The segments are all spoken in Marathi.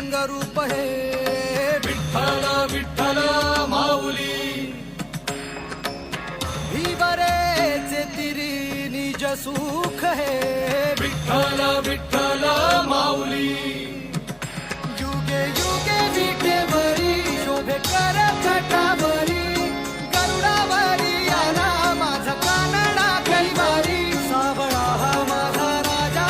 रंगरूप हे विठ्ठल विठ्ठल माऊली ही बरेचे तिरी निज सुख हे विठ्ठल विठ्ठल माऊली युगे युगे विठेवरी शोभे कर छटावरी गरुडावरी आला माझा कानडा कैवारी सावळा हा माझा राजा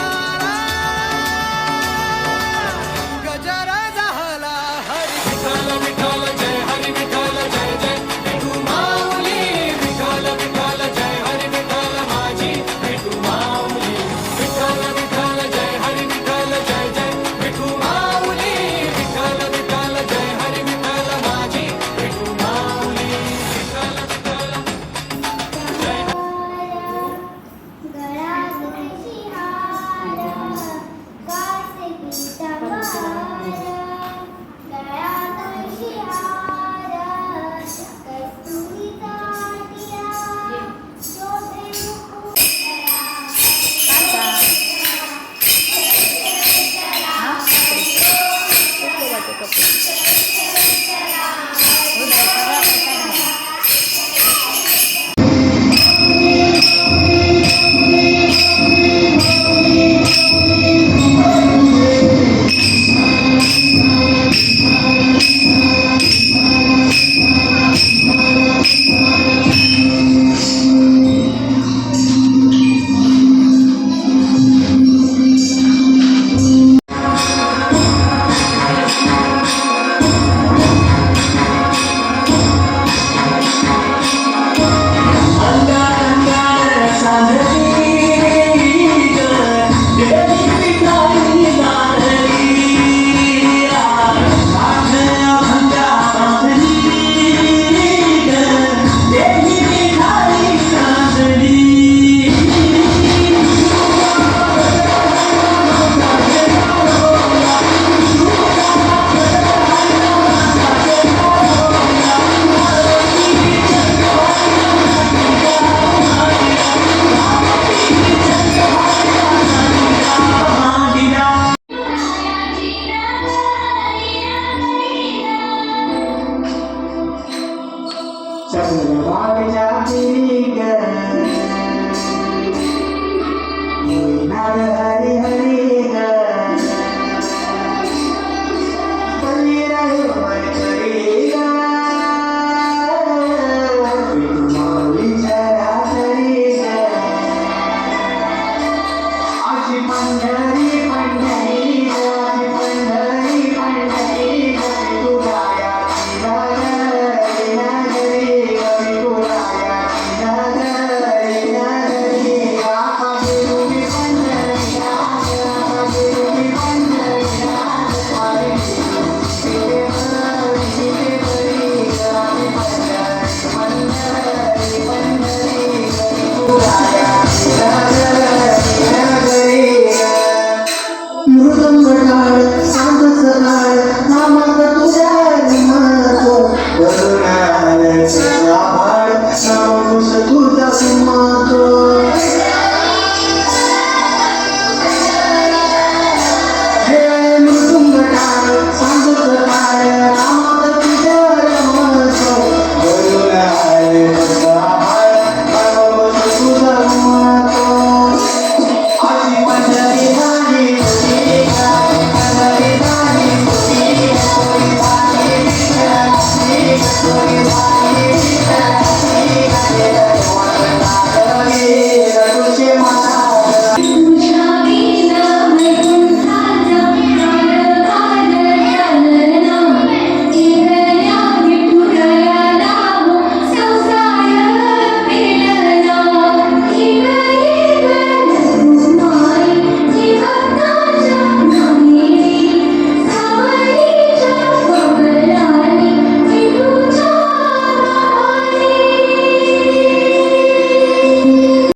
गजर झाला हरी विठ्ठल विठ्ठल जय हरी विठ्ठल जय जय विठू माऊली विठ्ठल विठ्ठल जय हरी विठ्ठल माझी विठू माऊली विठ्ठल विठ्ठल जय हरी विठ्ठल जय जय विठू माऊली विठ्ठल विठ्ठल जय हरी विठ्ठल माझी विठू माऊली विठ्ठल विठ्ठल जय गळ्यातून हार कासे पितांबर गळ्यातून हार कस्तुरीचा टिळा शोभे मुकुटला Chakra Bhavya Jini Gaya